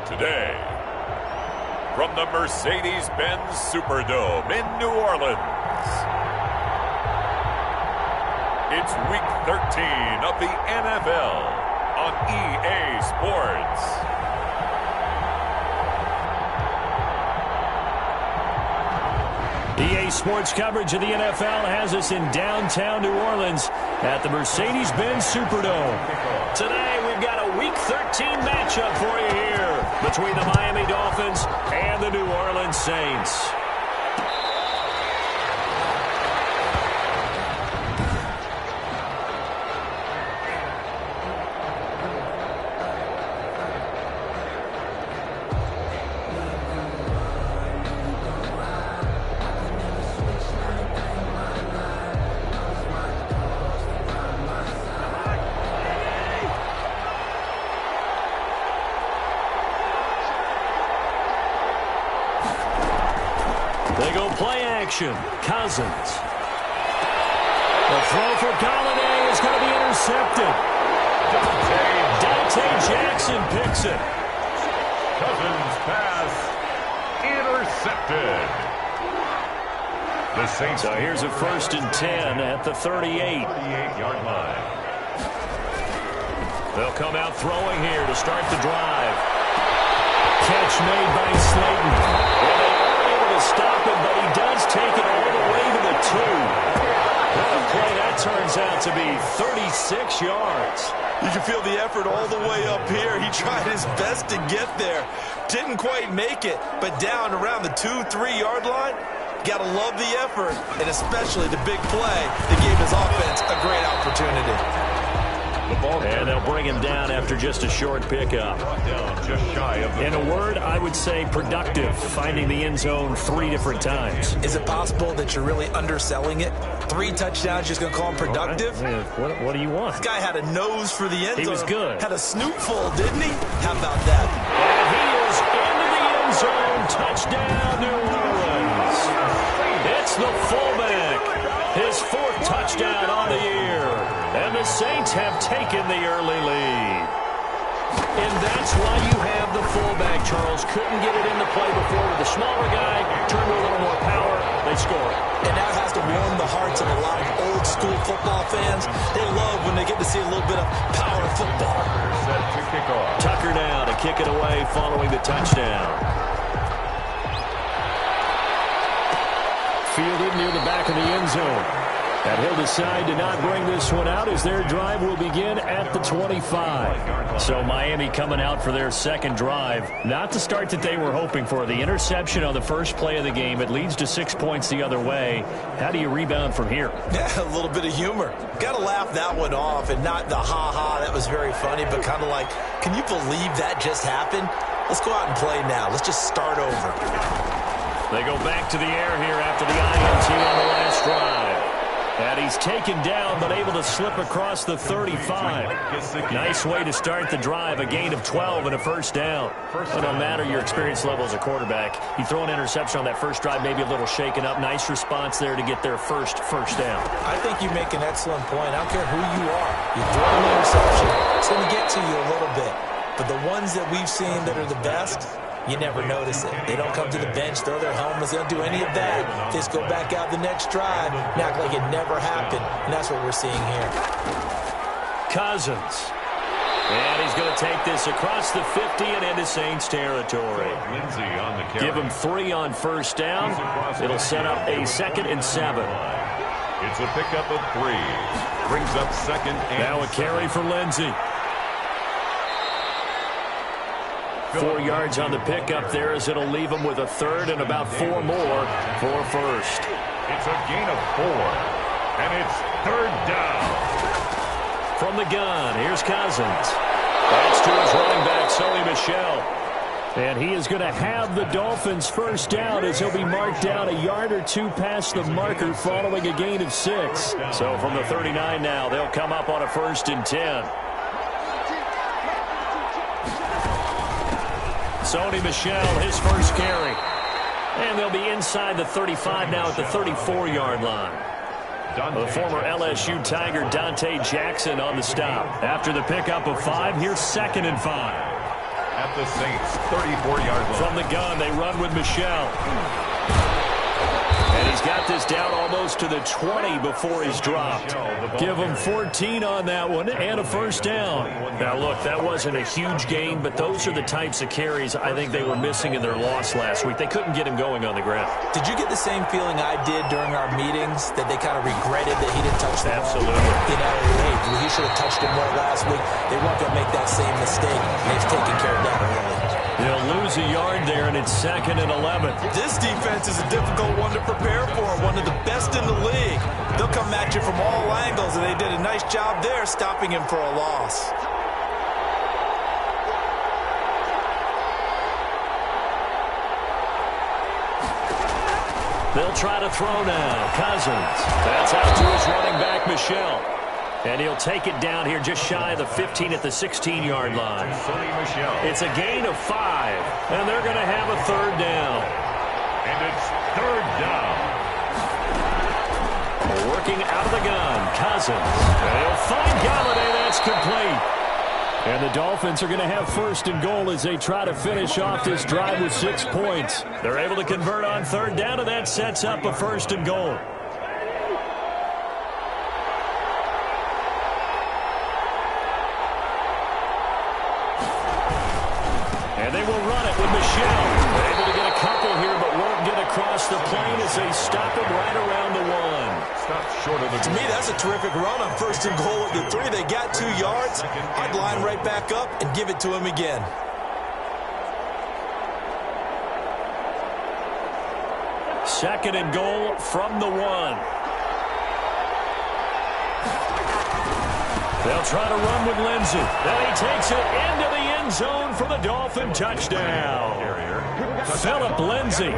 Today, from the Mercedes-Benz Superdome in New Orleans, it's Week 13 of the NFL on EA Sports. EA Sports coverage of the NFL has us in downtown New Orleans at the Mercedes-Benz Superdome. Today, we've got a Week 13 matchup for you here between the Miami Dolphins and the New Orleans Saints. They go play action. Cousins. The throw for Galladay is going to be intercepted. Dante Jackson picks it. Cousins pass intercepted. The Saints. So here's a 1st and 10 at the 38-yard line. They'll come out throwing here to start the drive. Catch made by Slayton. Well, they are able to stop him, but he does take it all the way to the 2. What a play that turns out to be, 36 yards. You can feel the effort all the way up here. He tried his best to get there. Didn't quite make it, but down around the 2-3-yard line, got to love the effort, and especially the big play that gave his offense a great opportunity. And they'll bring him down after just a short pickup. In a word, I would say productive, finding the end zone 3 different times. Is it possible that you're really underselling it? 3 touchdowns, just going to call him productive? Right. What do you want? This guy had a nose for the end zone. He was good. Had a snootful, didn't he? How about that? And he is into the end zone. Touchdown, New Orleans. It's the fullback. His 4th touchdown on the year. And the Saints have taken the early lead. And that's why you have the fullback, Charles. Couldn't get it into play before with the smaller guy. Turned to a little more power. They score it. And that has to warm the hearts of a lot of old-school football fans. They love when they get to see a little bit of power football. Set to kick off. Tucker now to kick it away following the touchdown. Fielded near the back of the end zone. And he'll decide to not bring this one out as their drive will begin at the 25. So Miami coming out for their second drive. Not the start that they were hoping for. The interception on the first play of the game. It leads to 6 points the other way. How do you rebound from here? Yeah, a little bit of humor. Got to laugh that one off, and not the ha-ha, that was very funny, but kind of like, can you believe that just happened? Let's go out and play now. Let's just start over. They go back to the air here after the INT on the last drive. And he's taken down, but able to slip across the 35. Nice way to start the drive, a gain of 12 and a 1st down. It don't matter your experience level as a quarterback. You throw an interception on that first drive, maybe a little shaken up. Nice response there to get their first down. I think you make an excellent point. I don't care who you are. You throw an interception, it's going to get to you a little bit. But the ones that we've seen that are the best, you never notice it. They don't come to the bench, throw their helmets. They don't do any of that. They just go back out the next drive and act like it never happened. And that's what we're seeing here. Cousins. And he's going to take this across the 50 and into Saints territory. Give him 3 on 1st down. It'll set up a 2nd and 7. It's a pickup of 3. Brings up 2nd and now a carry for Lindsey. 4 yards on the pickup there as it'll leave him with a 3rd and about 4 more for 1st. It's a gain of 4. And it's 3rd down. From the gun, here's Cousins. That's to his running back, Sony Michel. And he is going to have the Dolphins' 1st down as he'll be marked down a yard or 2 past the marker following a gain of 6. So from the 39 now, they'll come up on a 1st and 10. Sony Michel, his 1st carry. And they'll be inside the 35 now at the 34-yard line. The former LSU Tiger Dante Jackson on the stop. After the pickup of 5, here's 2nd and 5. at the Saints' 34-yard line. From the gun, they run with Michel. And he's got this down almost to the 20 before he's dropped. Give him 14 on that one and a first down. Now, look, that wasn't a huge gain, but those are the types of carries I think they were missing in their loss last week. They couldn't get him going on the ground. Did you get the same feeling I did during our meetings, that they kind of regretted that he didn't touch the ball? Absolutely. You know, hey, he should have touched him more last week. They weren't going to make that same mistake, and they've taken care of that early. They'll lose a yard there, and it's 2nd and 11. This defense is a difficult one to prepare for, one of the best in the league. They'll come at you from all angles, and they did a nice job there stopping him for a loss. They'll try to throw now. Cousins. That's out to his running back, Michel. And he'll take it down here just shy of the 15 at the 16-yard line. It's a gain of 5, and they're going to have a 3rd down. And it's 3rd down. Working out of the gun, Cousins. And he'll find Galladay. That's complete. And the Dolphins are going to have 1st and goal as they try to finish off this drive with 6 points. They're able to convert on 3rd down, and that sets up a 1st and goal. And they will run it with Michel. They're able to get a couple here, but won't get across the plane as they stop him right around the 1. Stop short of the To me, that's a terrific run on 1st and goal at the 3. They got 2 yards. I'd line right back up and give it to him again. Second and goal from the 1. They'll try to run with Lindsey. Then he takes it into the end zone for the Dolphin touchdown. Philip Lindsey,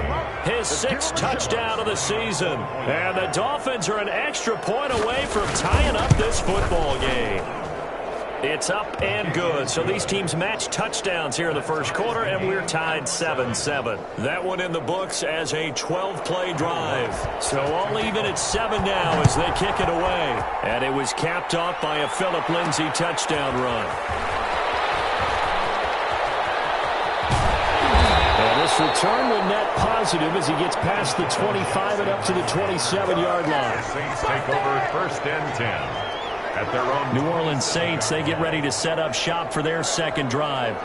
his 6th touchdown of the season. And the Dolphins are an extra point away from tying up this football game. It's up and good. So these teams match touchdowns here in the first quarter, and we're tied 7-7. That one in the books as a 12-play drive. So all even at 7 now as they kick it away. And it was capped off by a Philip Lindsey touchdown run. And this return will net positive as he gets past the 25 and up to the 27-yard line. Saints take over 1st and 10. At their own. New Orleans Saints, they get ready to set up shop for their 2nd drive.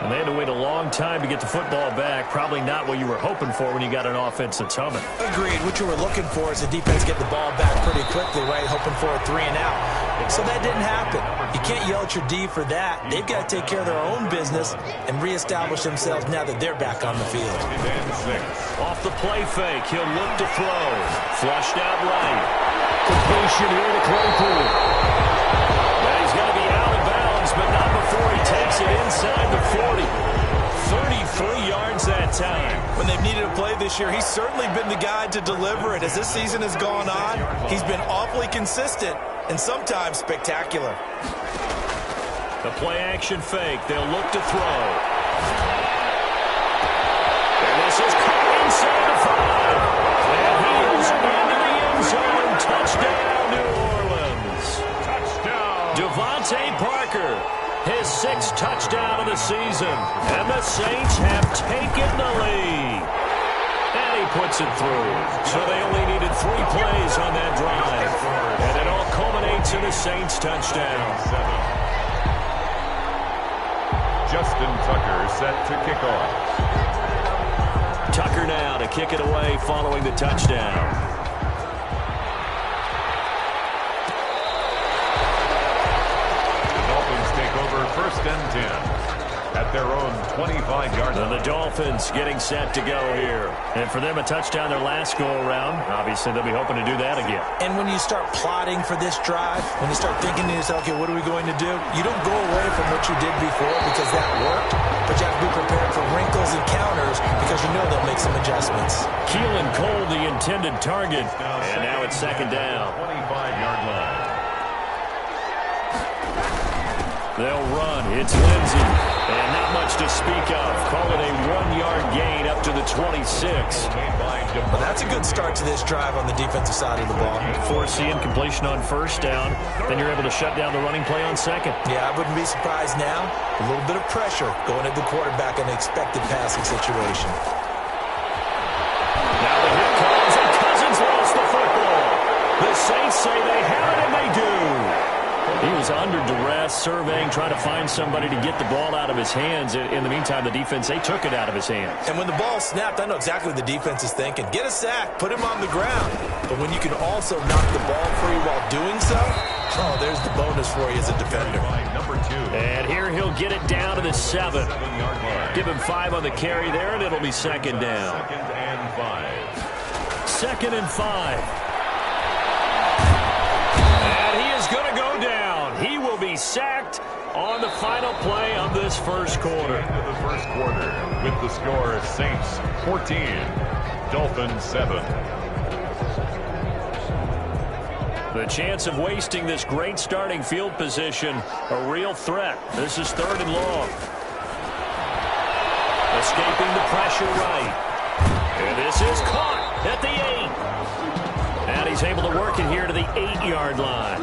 And they had to wait a long time to get the football back. Probably not what you were hoping for when you got an offense that's humming. Agreed. What you were looking for is the defense get the ball back pretty quickly, right? Hoping for a 3 and out. So that didn't happen. You can't yell at your D for that. They've got to take care of their own business and reestablish themselves now that they're back on the field. And 6. Off the play fake, he'll look to throw. Flushed out right. Completion here to Claypool. Now he's going to be out of bounds, but not before he takes it inside the 40. 33 yards that time. When they've needed a play this year, he's certainly been the guy to deliver it. As this season has gone on, he's been awfully consistent and sometimes spectacular. The play action fake. They'll look to throw. And this is caught inside the 5. And he is into the end zone. Touchdown, New Orleans. Touchdown. Devontae Parker, his 6th touchdown of the season. And the Saints have taken the lead. And he puts it through. So they only needed 3 plays on that drive. And it all culminates in a Saints touchdown. 7. Justin Tucker set to kick off. Tucker now to kick it away following the touchdown. Over 1st and 10 at their own 25-yard line. The Dolphins getting set to go here. And for them, a touchdown their last go-around. Obviously, they'll be hoping to do that again. And when you start plotting for this drive, when you start thinking to yourself, okay, what are we going to do? You don't go away from what you did before because that worked, but you have to be prepared for wrinkles and counters because you know they'll make some adjustments. Keelan Cole, the intended target. And now it's 2nd down. 25-yard line. They'll run. It's Lindsey. And not much to speak of. Call it a 1-yard gain up to the 26. Well, that's a good start to this drive on the defensive side of the ball. Force the incompletion on first down. Then you're able to shut down the running play on second. Yeah, I wouldn't be surprised now. A little bit of pressure going at the quarterback in an expected passing situation. Now the hit comes, and Cousins lost the football. The Saints say they have it, and they do. He was under duress, surveying, trying to find somebody to get the ball out of his hands. In the meantime, the defense, they took it out of his hands. And when the ball snapped, I know exactly what the defense is thinking. Get a sack, put him on the ground. But when you can also knock the ball free while doing so, oh, there's the bonus for you as a defender. And here he'll get it down to the 7. Give him 5 on the carry there, and it'll be second down. Second and 5. Going to go down. He will be sacked on the final play of this first quarter. Into the first quarter with the score Saints 14, Dolphins 7. The chance of wasting this great starting field position, a real threat. This is 3rd and long. Escaping the pressure right. And this is caught at the 8. And he's able to work it here to the 8-yard line.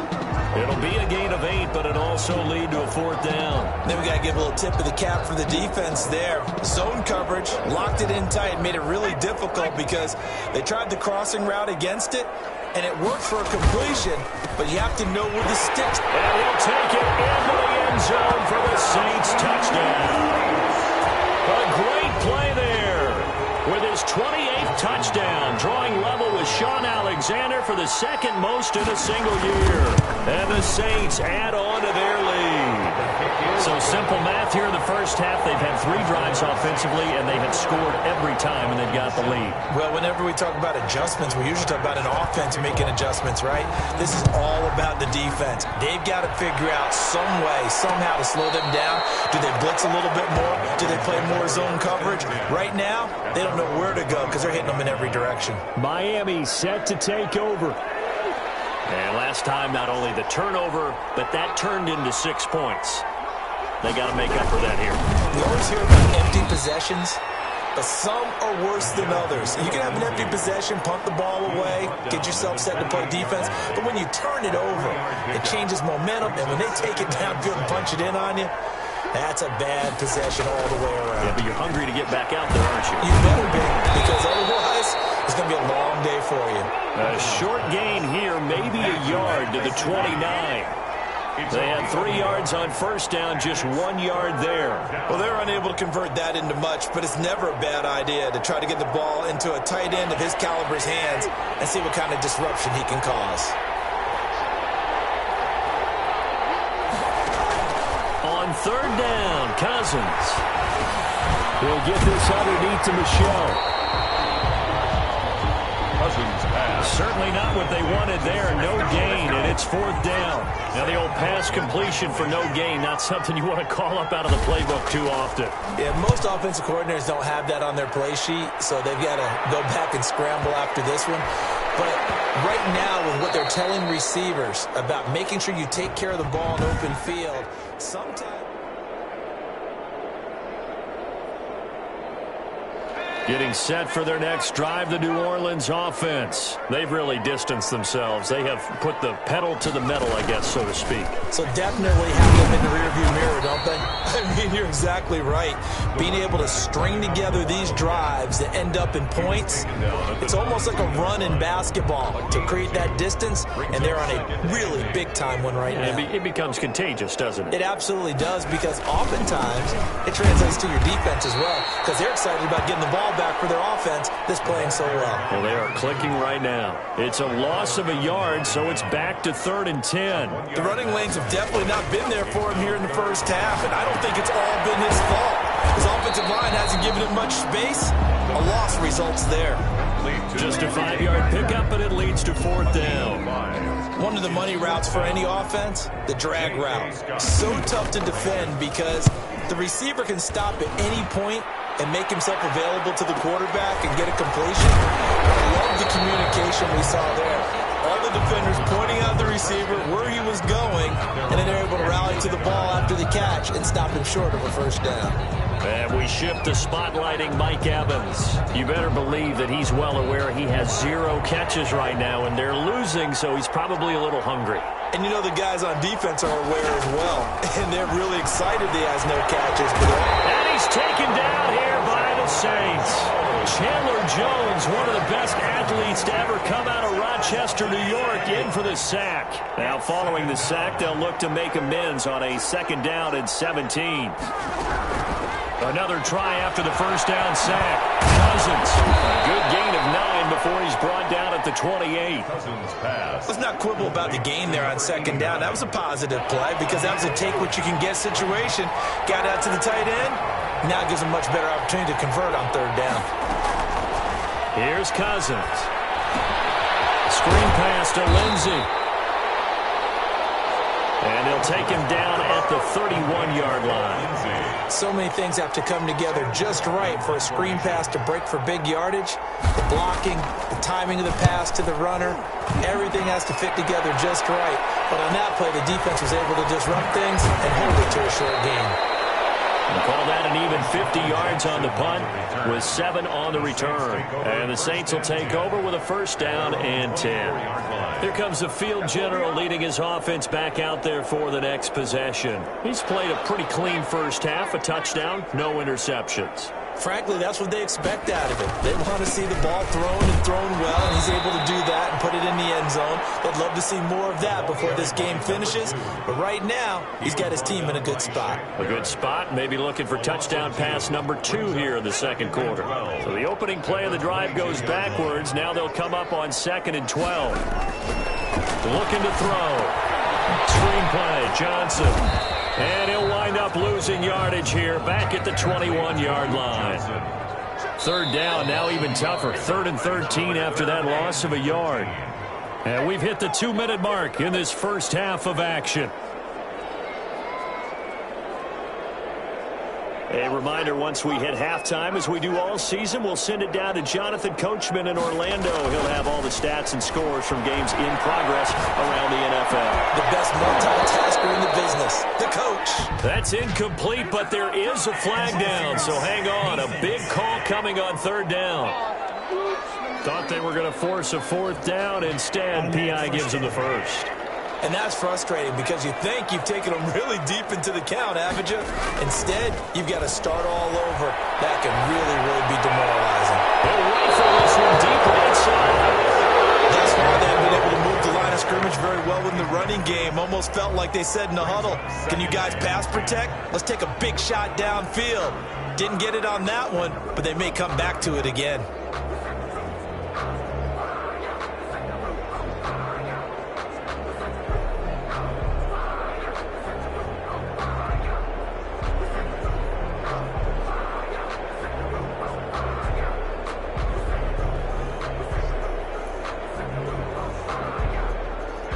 It'll be a gain of 8, but it'll also lead to a 4th down. Then we got to give a little tip of the cap for the defense there. Zone coverage, locked it in tight, made it really difficult because they tried the crossing route against it, and it worked for a completion, but you have to know where the sticks. And he'll take it into the end zone for the Saints touchdown. A great play there with his 28th touchdown, drawing level with Sean Alexander for the 2nd most in a single year. And the Saints add on to their lead. So simple math here in the first half. They've had 3 drives offensively, and they have scored every time, and they've got the lead. Well, whenever we talk about adjustments, we usually talk about an offense making adjustments, right? This is all about the defense. They've got to figure out some way, somehow to slow them down. Do they blitz a little bit more? Do they play more zone coverage? Right now, they don't know where to go because they're hitting them in every direction. Miami set to take over. And last time, not only the turnover, but that turned into 6 points. They got to make up for that here. We always hear about empty possessions, but some are worse than others. You can have an empty possession, punt the ball away, get yourself set to play defense, but when you turn it over, it changes momentum, and when they take it downfield and punch it in on you, that's a bad possession all the way around. Yeah, but you're hungry to get back out there, aren't you? You better be, because otherwise, it's going to be a long day for you. A short gain here, maybe a yard to the 29. They had 3 yards on first down, just 1 yard there. Well, they're unable to convert that into much, but it's never a bad idea to try to get the ball into a tight end of his caliber's hands and see what kind of disruption he can cause. On 3rd down, Cousins. He'll get this underneath to Michelle. Certainly not what they wanted there. No gain, and it's 4th down. Now the old pass completion for no gain, not something you want to call up out of the playbook too often. Yeah, most offensive coordinators don't have that on their play sheet, so they've got to go back and scramble after this one. But right now, with what they're telling receivers about making sure you take care of the ball in open field, sometimes... Getting set for their next drive, the New Orleans offense. They've really distanced themselves. They have put the pedal to the metal, I guess, so to speak. So definitely have them in the rearview mirror, don't they? I mean, you're exactly right. Being able to string together these drives that end up in points, it's almost like a run in basketball to create that distance, and they're on a really big-time one right now. It becomes contagious, doesn't it? It absolutely does, because oftentimes it translates to your defense as well, because they're excited about getting the ball back for their offense that's playing so well. Well, they are clicking right now. It's a loss of a yard, so it's back to 3rd and 10. The running lanes have definitely not been there for him here in the first half, and I don't think it's all been his fault. His offensive line hasn't given him much space. A loss results there. Just a 5-yard pickup, but it leads to 4th down. One of the money routes for any offense, the drag route. So tough to defend because the receiver can stop at any point and make himself available to the quarterback and get a completion. I love the communication we saw there. All the defenders pointing out the receiver where he was going, and then they're able to rally to the ball after the catch and stop him short of a first down. And we shift to spotlighting Mike Evans. You better believe that he's well aware he has 0 catches right now, and they're losing, so he's probably a little hungry. And you know the guys on defense are aware as well, and they're really excited he has no catches. And he's taken down here by the Saints. Chandler Jones, one of the best athletes to ever come out of Rochester, New York, in for the sack. Now following the sack, they'll look to make amends on a 2nd down and 17. Another try after the first down sack. Cousins, a good gain of 9 before he's brought down at the 28. Let's not quibble about the gain there on 2nd down. That was a positive play because that was a take-what-you-can-get situation. Got out to the tight end. Now gives him much better opportunity to convert on 3rd down. Here's Cousins. Screen pass to Lindsey. And he'll take him down at the 31-yard line. So many things have to come together just right for a screen pass to break for big yardage. The blocking, the timing of the pass to the runner, everything has to fit together just right. But on that play, the defense was able to disrupt things and hold it to a short gain. We'll call that an even 50 yards on the punt with 7 on the return. And the Saints will take over with a 1st down and 10. Here comes the field general leading his offense back out there for the next possession. He's played a pretty clean first half, a touchdown, no interceptions. Frankly, that's what they expect out of him. They want to see the ball thrown and thrown well, and he's able to do that and put it in the end zone. They'd love to see more of that before this game finishes. But right now, he's got his team in a good spot. A good spot, maybe looking for touchdown pass number 2 here in the 2nd quarter. So the opening play of the drive goes backwards. Now they'll come up on 2nd and 12. Looking to throw. Screen play, Johnson. And he'll wind up losing yardage here back at the 21-yard line. 3rd down, now even tougher. 3rd and 13 after that loss of a yard. And we've hit the 2-minute mark in this first half of action. A reminder, once we hit halftime, as we do all season, we'll send it down to Jonathan Coachman in Orlando. He'll have all the stats and scores from games in progress around the NFL. The best multitasker in the business, the coach. That's incomplete, but there is a flag down, so hang on. A big call coming on 3rd down. Thought they were going to force a 4th down. Instead, P.I. gives them the 1st. And that's frustrating because you think you've taken them really deep into the count, haven't you? Instead, you've got to start all over. That can really, really be demoralizing. They'll wait for this one deep inside. Thus far, they've been able to move the line of scrimmage very well in the running game. Almost felt like they said in the huddle, can you guys pass protect? Let's take a big shot downfield. Didn't get it on that one, but they may come back to it again.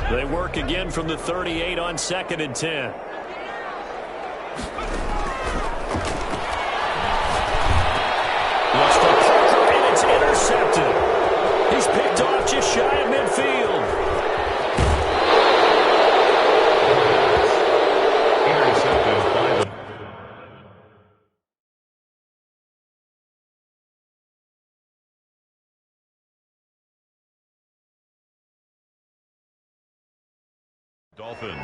They work again from the 38 on 2nd and 10. Looks for Parker, and it's intercepted. He's picked off just shy of midfield. Intercepted by the Dolphins.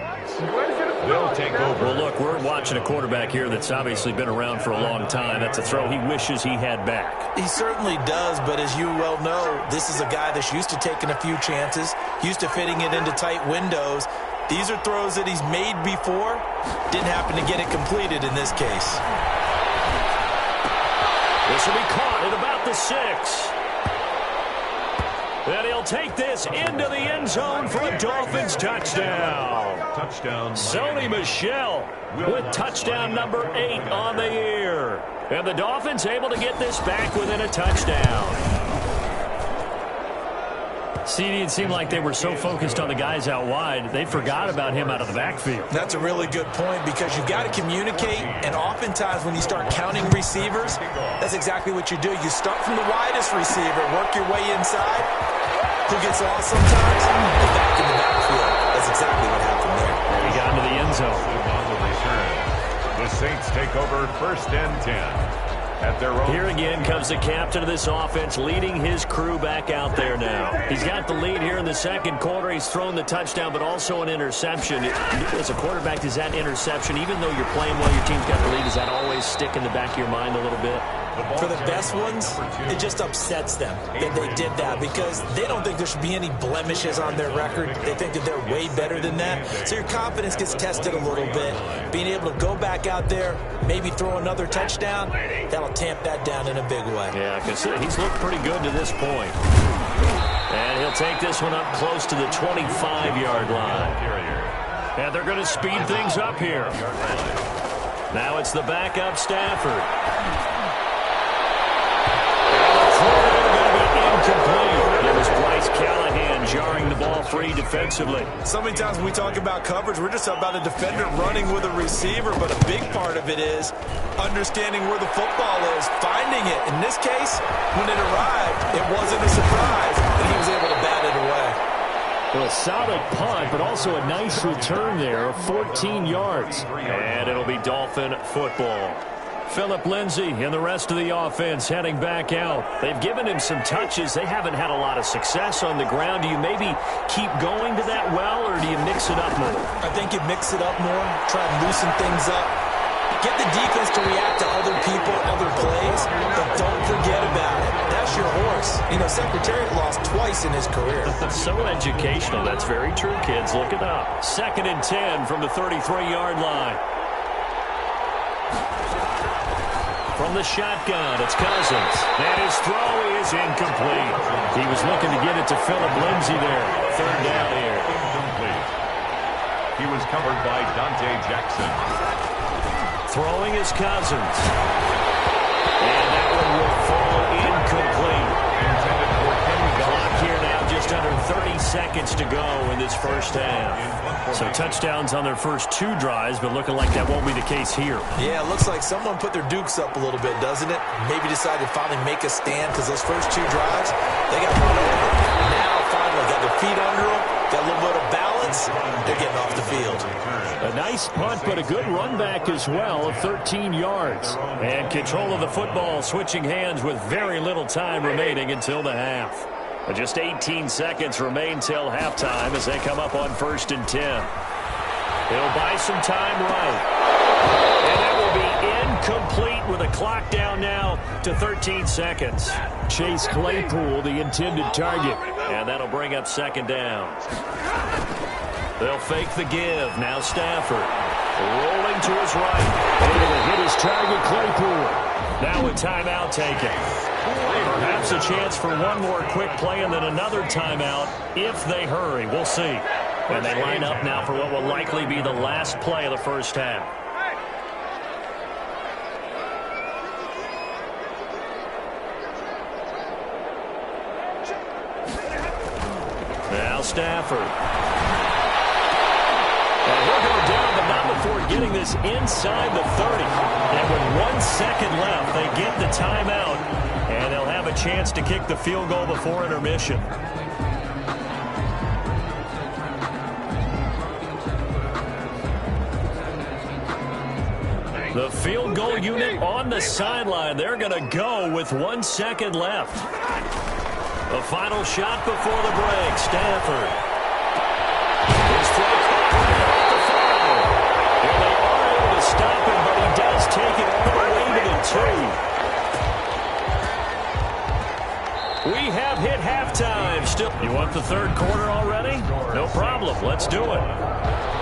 They'll take over. Well, look, we're watching a quarterback here that's obviously been around for a long time. That's a throw he wishes he had back. He certainly does, but as you well know, this is a guy that's used to taking a few chances, used to fitting it into tight windows. These are throws that he's made before. Didn't happen to get it completed in this case. This will be caught at about the 6. And he'll take this into the end zone for a Dolphins touchdown. Touchdown. Sony Michel with touchdown number 8 on the year. And the Dolphins able to get this back within a touchdown. CD, it seemed like they were so focused on the guys out wide, they forgot about him out of the backfield. That's a really good point because you've got to communicate, and oftentimes when you start counting receivers, that's exactly what you do. You start from the widest receiver, work your way inside. Who gets lost sometimes? And back in the backfield. That's exactly what happened there. He got into the end zone. On the return, the Saints take over 1st and 10. At their own. Here again comes the captain of this offense, leading his crew back out there now. He's got the lead here in the second quarter. He's thrown the touchdown, but also an interception. As a quarterback, does that interception, even though you're playing well, your team's got the lead, does that always stick in the back of your mind a little bit? For the best ones, it just upsets them that they did that because they don't think there should be any blemishes on their record. They think that they're way better than that. So your confidence gets tested a little bit. Being able to go back out there, maybe throw another touchdown, that'll tamp that down in a big way. Yeah, because he's looked pretty good to this point. And he'll take this one up close to the 25-yard line. And they're going to speed things up here. Now it's the backup Stafford. Incomplete. It was Bryce Callahan jarring the ball free defensively. So many times when we talk about coverage, we're just about a defender running with a receiver, but a big part of it is understanding where the football is, finding it. In this case, when it arrived, it wasn't a surprise, and he was able to bat it away. Well, a solid punt, but also a nice return there of 14 yards. And it'll be Dolphin football. Phillip Lindsay and the rest of the offense heading back out. They've given him some touches. They haven't had a lot of success on the ground. Do you maybe keep going to that well, or do you mix it up more? I think you mix it up more, try and loosen things up. Get the defense to react to other people, other plays, but don't forget about it. That's your horse. You know, Secretariat lost twice in his career. So educational. That's very true, kids. Look it up. 2nd and 10 from the 33-yard line. From the shotgun, it's Cousins. And his throw is incomplete. He was looking to get it to Phillip Lindsay there. 3rd down here. Incomplete. He was covered by Dante Jackson. Throwing is Cousins. And that one will fall incomplete. Intended for Kenny Clock here now, just under 30 seconds to go in this first half. So touchdowns on their first 2 drives, but looking like that won't be the case here. Yeah, it looks like someone put their dukes up a little bit, doesn't it? Maybe decided to finally make a stand because those first 2 drives, they got run over. Now finally got their feet under them, got a little bit of balance, they're getting off the field. A nice punt, but a good run back as well of 13 yards. And control of the football switching hands with very little time remaining until the half. Just 18 seconds remain till halftime as they come up on 1st and 10. He'll buy some time right. And that will be incomplete with a clock down now to 13 seconds. Chase Claypool, the intended target. And that'll bring up 2nd down. They'll fake the give. Now Stafford. Rolling to his right. Able to hit his target, Claypool. Now a timeout taken. Perhaps a chance for one more quick play and then another timeout if they hurry. We'll see. And they line up now for what will likely be the last play of the first half. Now Stafford. And he'll go down, but not before getting this inside the 30. And with 1 second left, they get the timeout. And they'll have a chance to kick the field goal before intermission. The field goal unit on the sideline. They're going to go with 1 second left. The final shot before the break. Stafford. His throw off the foul. And they are able to stop him, but he does take it all the way to the 2. We have hit halftime. Still, you want the 3rd quarter already? No problem. Let's do it.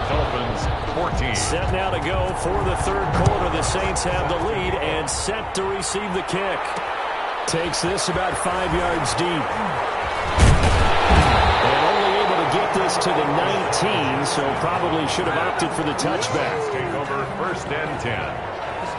Dolphins 14. Set now to go for the 3rd quarter. The Saints have the lead and set to receive the kick. Takes this about 5 yards deep. And only able to get this to the 19, so probably should have opted for the touchback. Take over 1st and 10.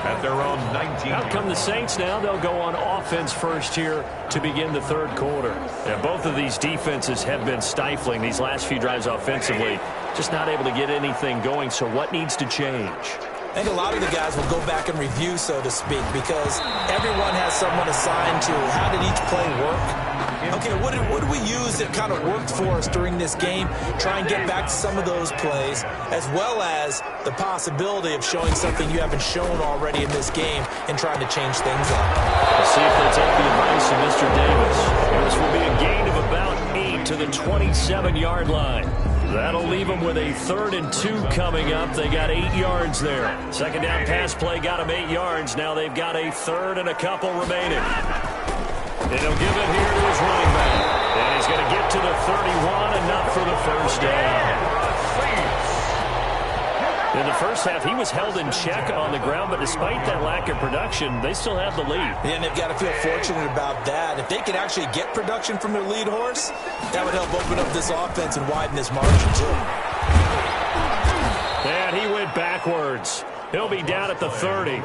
at their own 19. Out come the Saints now. They'll go on offense first here to begin the third quarter. Yeah, both of these defenses have been stifling these last few drives offensively. Just not able to get anything going. So what needs to change? I think a lot of the guys will go back and review, so to speak, because everyone has someone assigned to how did each play work. Okay, what did we use that kind of worked for us during this game? Try and get back to some of those plays, as well as the possibility of showing something you haven't shown already in this game and trying to change things up. Let's see if they take the advice of Mr. Davis. This will be a gain of about 8 to the 27-yard line. That'll leave them with a 3rd and 2 coming up. They got 8 yards there. Second down pass play got them 8 yards. Now they've got a 3rd and a couple remaining. And he'll give it here to his running back. And he's going to get to the 31, enough for the first down. In the first half, he was held in check on the ground, but despite that lack of production, they still have the lead. And they've got to feel fortunate about that. If they could actually get production from their lead horse, that would help open up this offense and widen this margin, too. And he went backwards. He'll be down at the 30.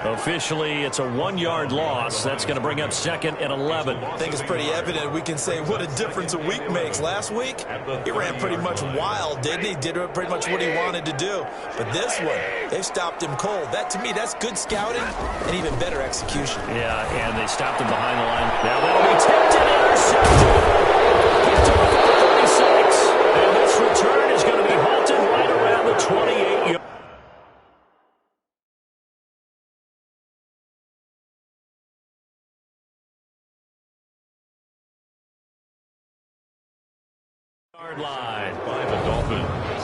Officially, it's a 1-yard loss. That's going to bring up 2nd and 11. I think it's pretty evident. We can say what a difference a week makes. Last week, he ran pretty much wild, didn't he? Did pretty much what he wanted to do. But this one, they've stopped him cold. That, to me, that's good scouting and even better execution. Yeah, and they stopped him behind the line. Now that'll be tipped and intercepted. Picked off at the 36. And this return is going to be halted right around the 28-yard. Line by the Dolphins.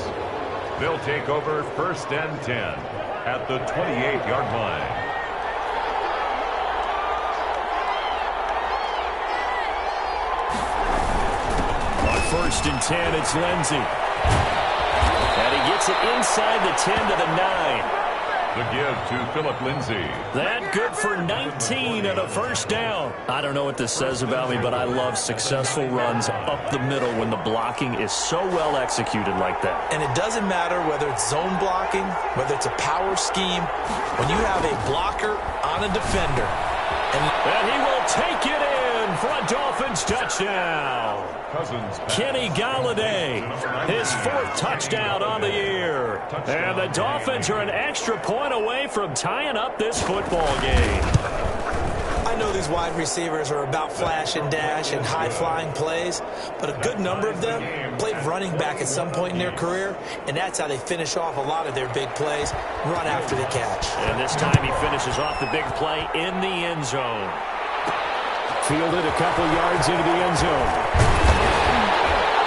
They'll take over 1st and 10 at the 28-yard line. On 1st and 10, it's Lindsey. And he gets it inside the 10 to the 9. The give to Philip Lindsay. That good for 19 and a first down. I don't know what this says about me, but I love successful runs up the middle when the blocking is so well executed like that. And it doesn't matter whether it's zone blocking, whether it's a power scheme. When you have a blocker on a defender. And he will take it in for a Dolphins touchdown. Kenny Galladay, his 4th touchdown on the year. And the Dolphins are an extra point away from tying up this football game. I know these wide receivers are about flash and dash and high-flying plays, but a good number of them played running back at some point in their career, and that's how they finish off a lot of their big plays, run after the catch. And this time he finishes off the big play in the end zone. Fielded a couple yards into the end zone.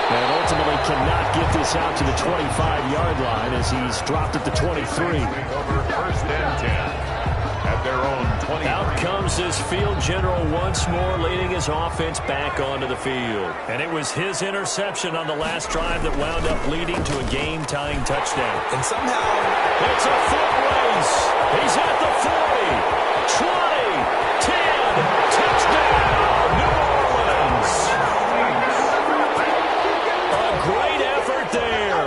And ultimately cannot get this out to the 25-yard line as he's dropped at the 23. Over 1st and 10 at their own 20. Out comes his field general once more, leading his offense back onto the field. And it was his interception on the last drive that wound up leading to a game-tying touchdown. And somehow it's a foot race. He's at the 40, 20, 10, touchdown, New Orleans. Great effort there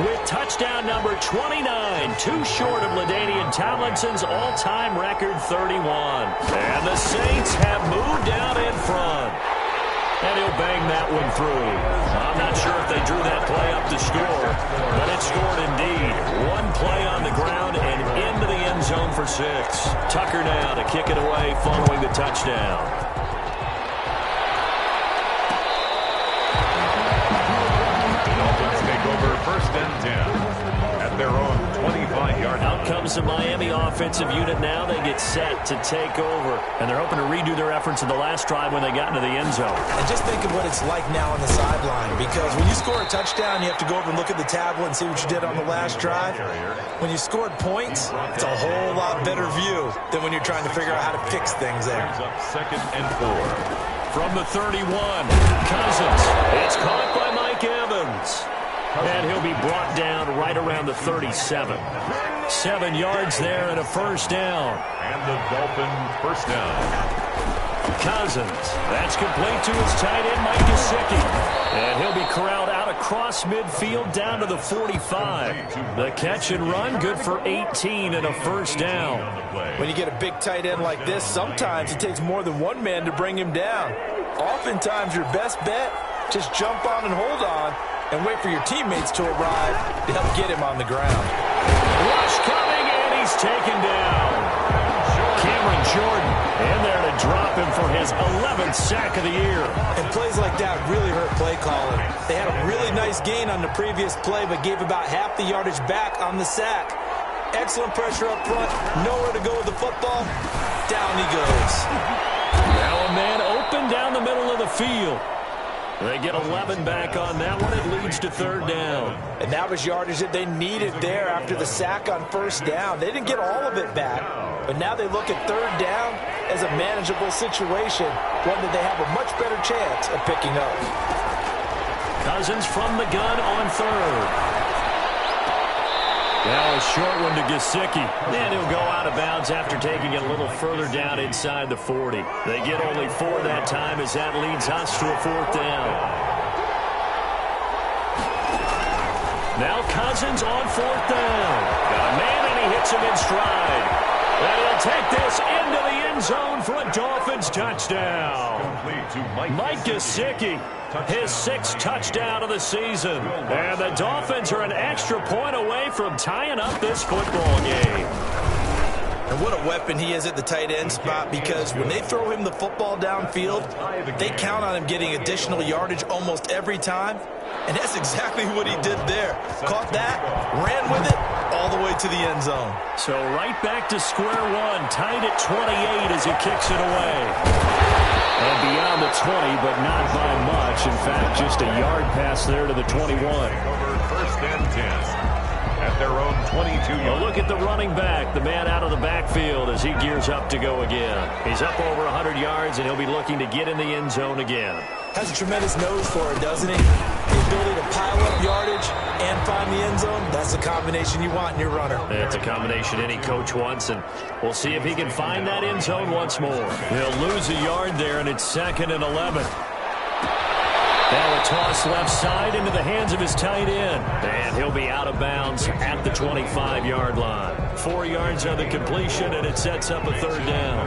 with touchdown number 29, too short of LaDainian Tomlinson's all-time record 31. And the Saints have moved out in front. And he'll bang that one through. I'm not sure if they drew that play up to score, but it scored indeed. One play on the ground and into the end zone for 6. Tucker now to kick it away following the touchdown. Over 1st and 10 at their own 25-yard line. Out comes the Miami offensive unit now. They get set to take over. And they're hoping to redo their efforts in the last drive when they got into the end zone. And just think of what it's like now on the sideline, because when you score a touchdown, you have to go over and look at the tablet and see what you did on the last drive. When you scored points, it's a whole lot better view than when you're trying to figure out how to fix things there. Up 2nd and 4. From the 31, Cousins. It's caught by Mike Evans. And he'll be brought down right around the 37. 7 yards there and a first down. And the Dolphin first down. Cousins. That's complete to his tight end, Mike Gesicki. And he'll be corralled out across midfield down to the 45. The catch and run, good for 18 and a first down. When you get a big tight end like this, sometimes it takes more than one man to bring him down. Oftentimes, your best bet, just jump on and hold on and wait for your teammates to arrive to help get him on the ground. Rush coming, and he's taken down. Cameron Jordan in there to drop him for his 11th sack of the year. And plays like that really hurt play calling. They had a really nice gain on the previous play, but gave about half the yardage back on the sack. Excellent pressure up front, nowhere to go with the football. Down he goes. Now a man open down the middle of the field. They get 11 back on that one. It leads to third down. And that was yardage that they needed there after the sack on first down. They didn't get all of it back, but now they look at third down as a manageable situation, one that they have a much better chance of picking up. Cousins from the gun on third. Now a short one to Gesicki. And he'll go out of bounds after taking it a little further down inside the 40. They get only 4 that time as that leads us to a fourth down. Now Cousins on fourth down. Got a man and he hits him in stride. And he'll take this into the end zone for a Dolphins touchdown. Mike Gesicki, his 6th touchdown of the season. And the Dolphins are an extra point away from tying up this football game. And what a weapon he is at the tight end spot, because when they throw him the football downfield, they count on him getting additional yardage almost every time. And that's exactly what he did there. Caught that, ran with it, all the way to the end zone. So right back to square one, tied at 28 as he kicks it away. And beyond the 20, but not by much. In fact, just a yard pass there to the 21. Over first and 10 at their own 22. Well, look at the running back, the man out of the backfield as he gears up to go again. He's up over 100 yards, and he'll be looking to get in the end zone again. Has a tremendous nose for it, doesn't he? The ability to pile up yardage and find the end zone, that's the combination you want in your runner. That's a combination any coach wants, and we'll see if he can find that end zone once more. They'll lose a yard there, and it's 2nd and 11. Now a toss left side into the hands of his tight end. And he'll be out of bounds at the 25-yard line. 4 yards on the completion, and it sets up a third down.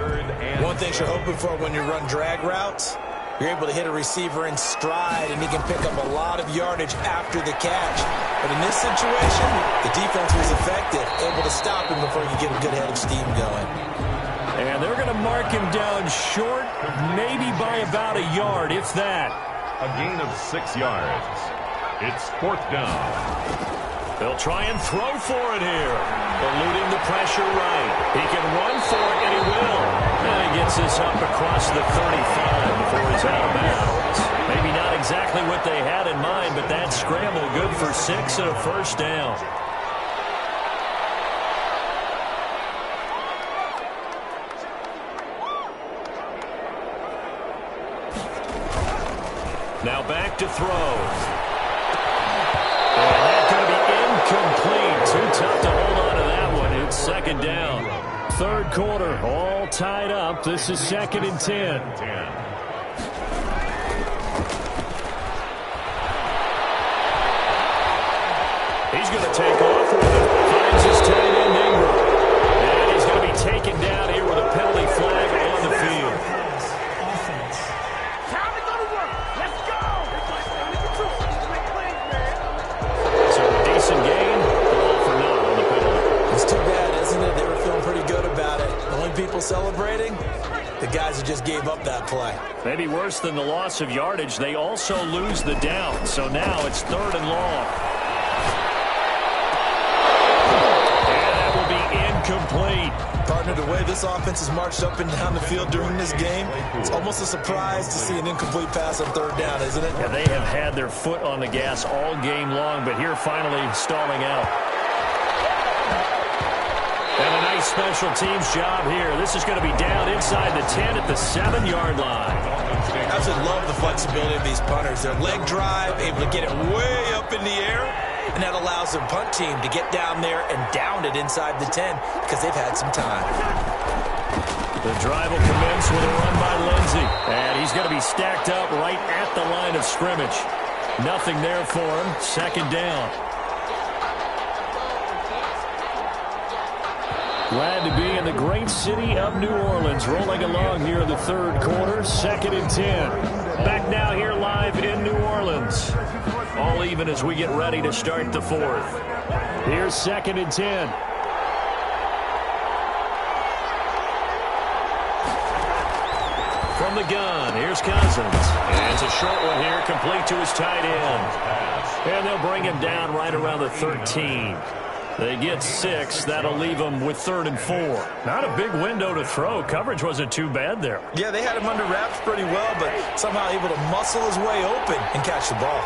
One thing you're hoping for when you run drag routes, you're able to hit a receiver in stride, and he can pick up a lot of yardage after the catch. But in this situation, the defense was effective, able to stop him before you get a good head of steam going. And they're going to mark him down short, maybe by about a yard, if that. A gain of 6 yards. It's 4th down. They'll try and throw for it here. Eluding the pressure right. He can run for it, and he will. And he gets this up across the 35 before he's out of bounds. Maybe not exactly what they had in mind, but that scramble good for 6 and a first down. Now back to throw. And that's going to be incomplete. Too tough to hold on to that one. It's 2nd down. 3rd quarter, all tied up. This is 2nd and 10. He's going to take off with it. Finds his tight end Ingram. And he's going to be taken down here with a penalty flag on the field. People celebrating, the guys who just gave up that play. Maybe worse than the loss of yardage, they also lose the down. So now it's 3rd and long. And that will be incomplete. Partner, the way this offense has marched up and down the field during this game, it's almost a surprise to see an incomplete pass on 3rd down, isn't it? Yeah, they have had their foot on the gas all game long, but here finally stalling out. And a nice special teams job here. This is going to be down inside the 10 at the 7-yard line. I just love the flexibility of these punters. Their leg drive, able to get it way up in the air, and that allows their punt team to get down there and down it inside the 10 because they've had some time. The drive will commence with a run by Lindsay. He's going to be stacked up right at the line of scrimmage. Nothing there for him. Second down. Glad to be in the great city of New Orleans, rolling along here in the third quarter, 2nd and 10. Back now here live in New Orleans. All even as we get ready to start the fourth. Here's 2nd and 10. From the gun, here's Cousins. And it's a short one here, complete to his tight end. And they'll bring him down right around the 13. They get 6. That'll leave them with 3rd and 4. Not a big window to throw. Coverage wasn't too bad there. Yeah, they had him under wraps pretty well, but somehow able to muscle his way open and catch the ball.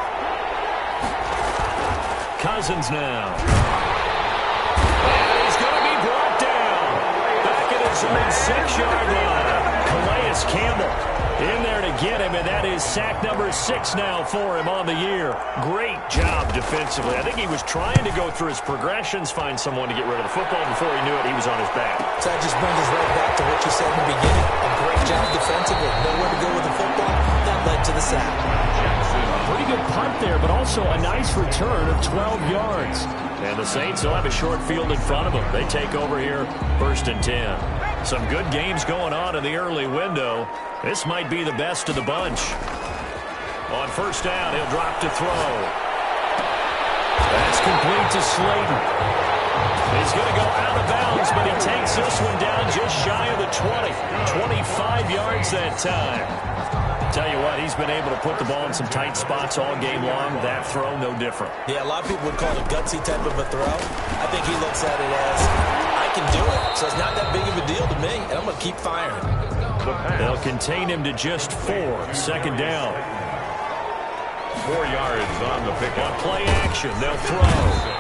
Cousins now. And he's going to be brought down. Back at his own 6-yard line. Calais Campbell in there to get him, and that is sack number 6 now for him on the year. Great job defensively. I think he was trying to go through his progressions, find someone to get rid of the football. Before he knew it, he was on his back. So that just brings us right back to what you said in the beginning. A great job defensively. Nowhere to go with the football. That led to the sack. Pretty good punt there, but also a nice return of 12 yards. And the Saints will have a short field in front of them. They take over here, 1st and 10. Some good games going on in the early window. This might be the best of the bunch. On 1st down, he'll drop to throw. That's complete to Slayton. He's going to go out of bounds, but he takes this one down just shy of the 20. 25 yards that time. Tell you what, he's been able to put the ball in some tight spots all game long. That throw, no different. Yeah, a lot of people would call it a gutsy type of a throw. I think he looks at it as, I can do it, so it's not that big of a deal to me, and I'm going to keep firing. They'll contain him to just 4. 2nd down. 4 yards on the pick. On play action, they'll throw.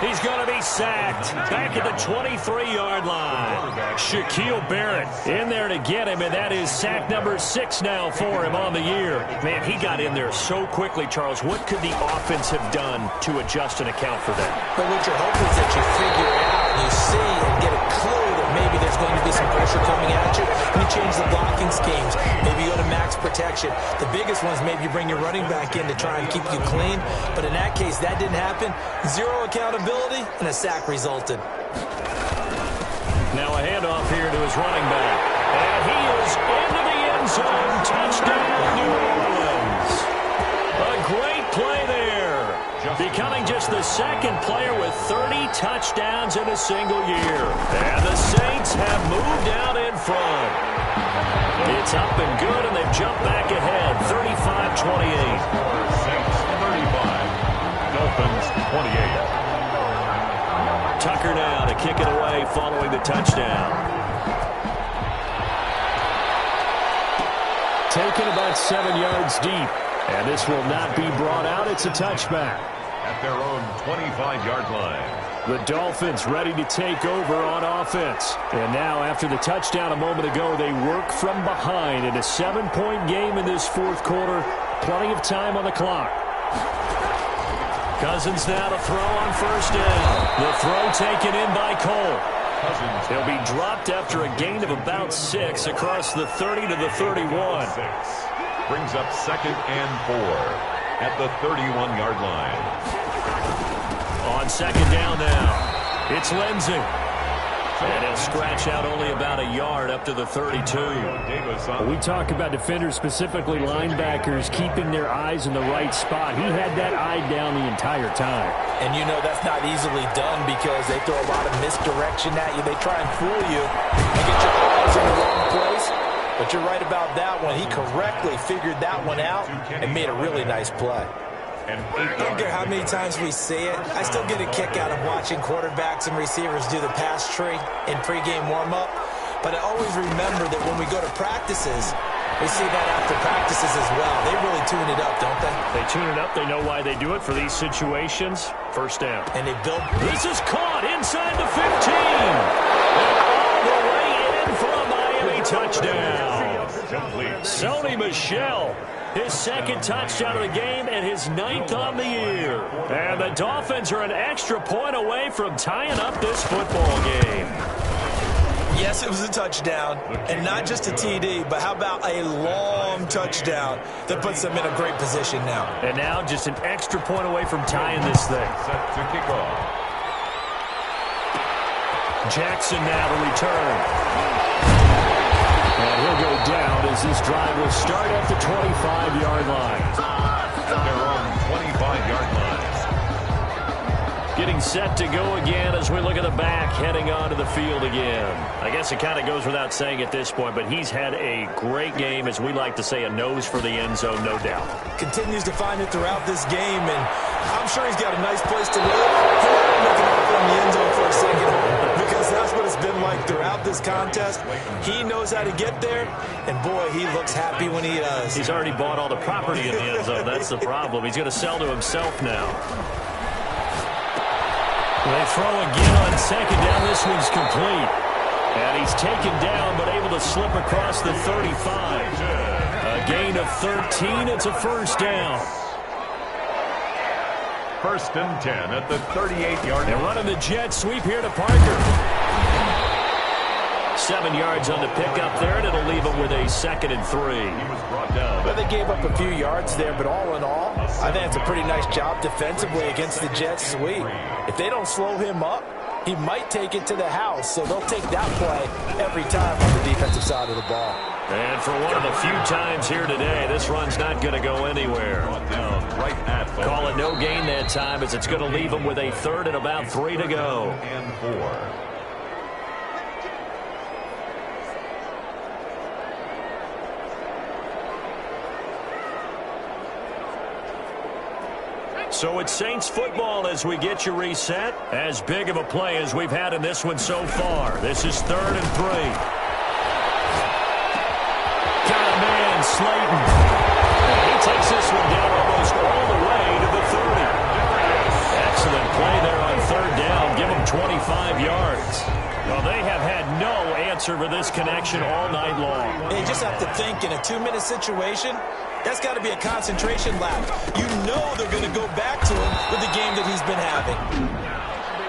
He's going to be sacked. Back at the 23-yard line. Shaquille Barrett in there to get him, and that is sack number 6 now for him on the year. Man, he got in there so quickly, Charles. What could the offense have done to adjust and account for that? But what you're hoping is that you figure it out and you see and get a clue that maybe there's going to be some pressure coming at you, and you change the blocking schemes. Maybe you go to max protection. The biggest one is maybe you bring your running back in to try and keep you clean. But in that case, that didn't happen. 0 accountability, and a sack resulted. Now a handoff here to his running back. And he is into the end zone. Touchdown, New Orleans. A great play there. Becoming just the 2nd player with 30 touchdowns in a single year. And the Saints have moved out in front. It's up and good, and they've jumped back ahead, 35-28. Saints 35, Dolphins 28. Tucker now to kick it away following the touchdown. Taken about 7 yards deep, and this will not be brought out. It's a touchback. At their own 25-yard line. The Dolphins ready to take over on offense. And now, after the touchdown a moment ago, they work from behind in a 7-point game in this 4th quarter. Plenty of time on the clock. Cousins now to throw on 1st down. The throw taken in by Cole. He'll be dropped after a gain of about 6 across the 30 to the 31. Brings up 2nd and 4 at the 31-yard line. On 2nd down now, it's Lindsey. And he'll scratch out only about a yard up to the 32. We talk about defenders, specifically linebackers, keeping their eyes in the right spot. He had that eye down the entire time. And you know that's not easily done because they throw a lot of misdirection at you. They try and fool you and get your eyes in the wrong place. But you're right about that one. He correctly figured that one out and made a really nice play. I don't care how many times we see it. I still get a kick out of watching quarterbacks and receivers do the pass tree in pregame warm-up. But I always remember that when we go to practices, we see that after practices as well. They really tune it up, don't they? They tune it up. They know why they do it for these situations. 1st down. And they build. This is caught inside the 15. And all the way in for a Miami touchdown. Sony Michel. His 2nd touchdown of the game and his 9th on the year. And the Dolphins are an extra point away from tying up this football game. Yes, it was a touchdown, and not just a TD, but how about a long game touchdown that puts them in a great position now. And now just an extra point away from tying this thing. Set to kick off. Jackson now to return. And he'll go down as this drive will start at the 25-yard line. At their own 25-yard line. Getting set to go again as we look at the back heading onto the field again. I guess it kind of goes without saying at this point, but he's had a great game, as we like to say, a nose for the end zone, no doubt. Continues to find it throughout this game, and I'm sure he's got a nice place to live. Looking out from the end zone for a second, because that's what it's been like throughout this contest. He knows how to get there, and boy, he looks happy when he does. He's already bought all the property in the end zone. That's the problem. He's going to sell to himself now. They throw again on second down. This one's complete. And he's taken down, but able to slip across the 35. A gain of 13. It's a first down. First and 10 at the 38-yard line. They're running the jet sweep here to Parker. 7 yards on the pickup there, and it'll leave him with a 2nd and 3. He was brought down. Well, they gave up a few yards there, but all in all, I think it's a pretty nice job defensively against the jet sweep. If they don't slow him up, he might take it to the house, so they'll take that play every time on the defensive side of the ball. And for one of the few times here today, this run's not going to go anywhere. Right at Call it no gain that time, as it's going to leave him with a 3rd and about 3 to go. And 4. So it's Saints football as we get you reset. As big of a play as we've had in this one so far. This is 3rd and 3. Got a man, Slayton. And he takes this one down almost all the way to the 30. Excellent play there on 3rd down. Give him 25 yards. Well, they have had no answer for this connection all night long. They just have to think in a 2-minute situation. That's got to be a concentration lap. You know they're going to go back to him with the game that he's been having.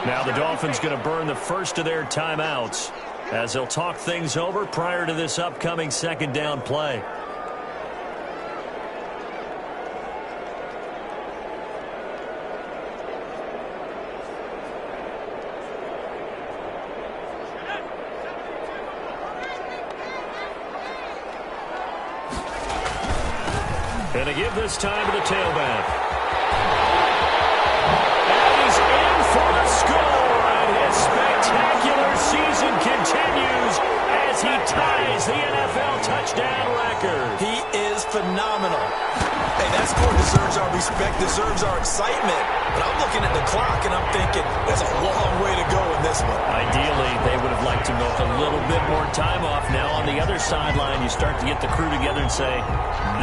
Now the Dolphins going to burn the first of their timeouts as they'll talk things over prior to this upcoming 2nd down play. And to give this time to the tailback. And he's in for the score. And his spectacular season continues as he ties the NFL touchdown record. He is phenomenal. Hey, that score deserves our respect, deserves our excitement. But I'm looking at the clock and I'm thinking, there's a long way to go in this one. Ideally, they would have liked to milk a little bit more time off. Now on the other sideline, you start to get the crew together and say,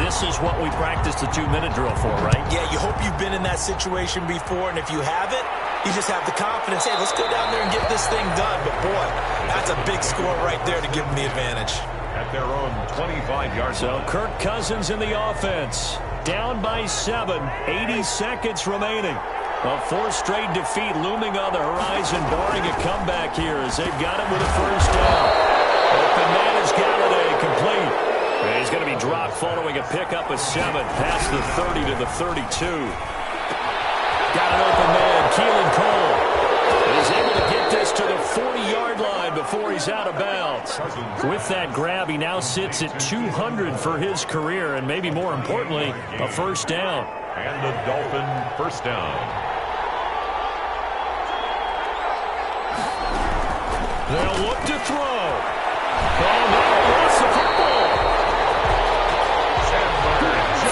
this is what we practiced the 2-minute drill for, right? Yeah, you hope you've been in that situation before, and if you haven't, you just have the confidence, hey, let's go down there and get this thing done. But boy, that's a big score right there to give them the advantage. At their own 25-yard line. So Kirk Cousins in the offense. Down by 7, 80 seconds remaining. A 4th straight defeat looming on the horizon, barring a comeback here as they've got it with a first down. Open man is Galladay, complete. And he's going to be dropped following a pickup of 7 past the 30 to the 32. Got an open man, Keelan Cole. He's able to get this to the 40-yard line before he's out of bounds. With that grab, he now sits at 200 for his career, and maybe more importantly, a first down. And the Dolphin first down. They'll look to throw. Oh, no, lost the football.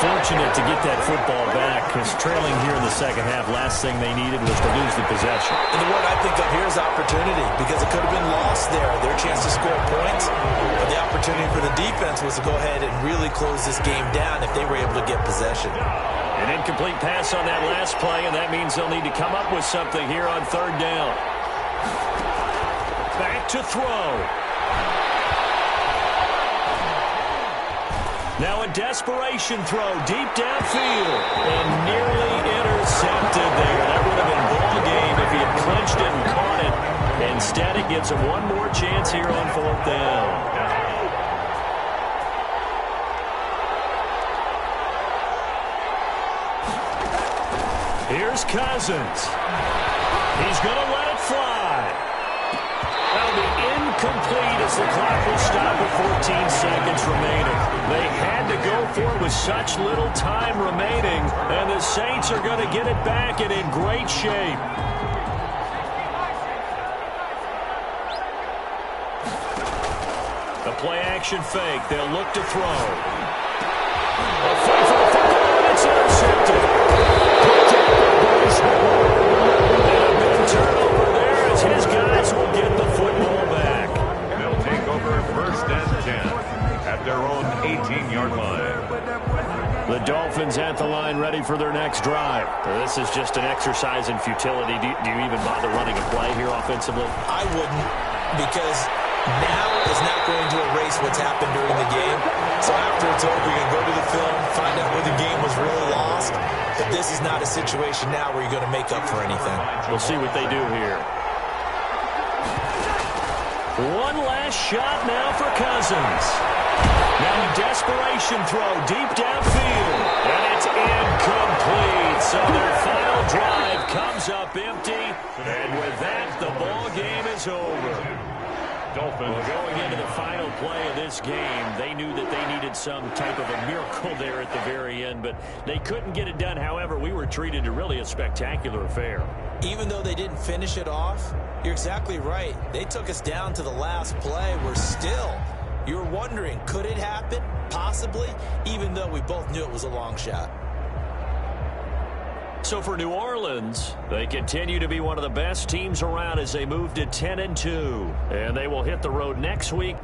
Fortunate to get that football back, because trailing here in the second half, last thing they needed was to lose the possession. And the word I think of here is opportunity, because it could have been lost there, their chance to score points. But the opportunity for the defense was to go ahead and really close this game down if they were able to get possession. An incomplete pass on that last play, and that means they'll need to come up with something here on 3rd down. Back to throw. Now a desperation throw deep downfield and nearly intercepted there. That would have been ball game if he had clinched it and caught it. Instead, it gives him one more chance here on 4th down. Here's Cousins. He's going to let it fly. That'll be incomplete as the clock will stop with 14 seconds remaining. They had to go for it with such little time remaining, and the Saints are going to get it back and in great shape. The play-action fake. They'll look to throw. A fight for the football, and it's intercepted. And a big turnover there as his guys will get the football back. They'll take over first and 10 at their own 18-yard line. The Dolphins at the line ready for their next drive. This is just an exercise in futility. Do you even bother running a play here offensively? I wouldn't, because now is not going to erase what's happened during the game. So after it's over, you can go to the film, find out where the game was really lost. But this is not a situation now where you're going to make up for anything. We'll see what they do here. One last shot now for Cousins. Now a desperation throw deep downfield. And it's incomplete. So their final drive comes up empty. And with that, the ball game is over. Dolphins. Well, going into the final play of this game, they knew that they needed some type of a miracle there at the very end, but they couldn't get it done. However, we were treated to really a spectacular affair. Even though they didn't finish it off, you're exactly right. They took us down to the last play. We're still, you were wondering, could it happen? Possibly, even though we both knew it was a long shot. So for New Orleans, they continue to be one of the best teams around as they move to 10-2. And they will hit the road next week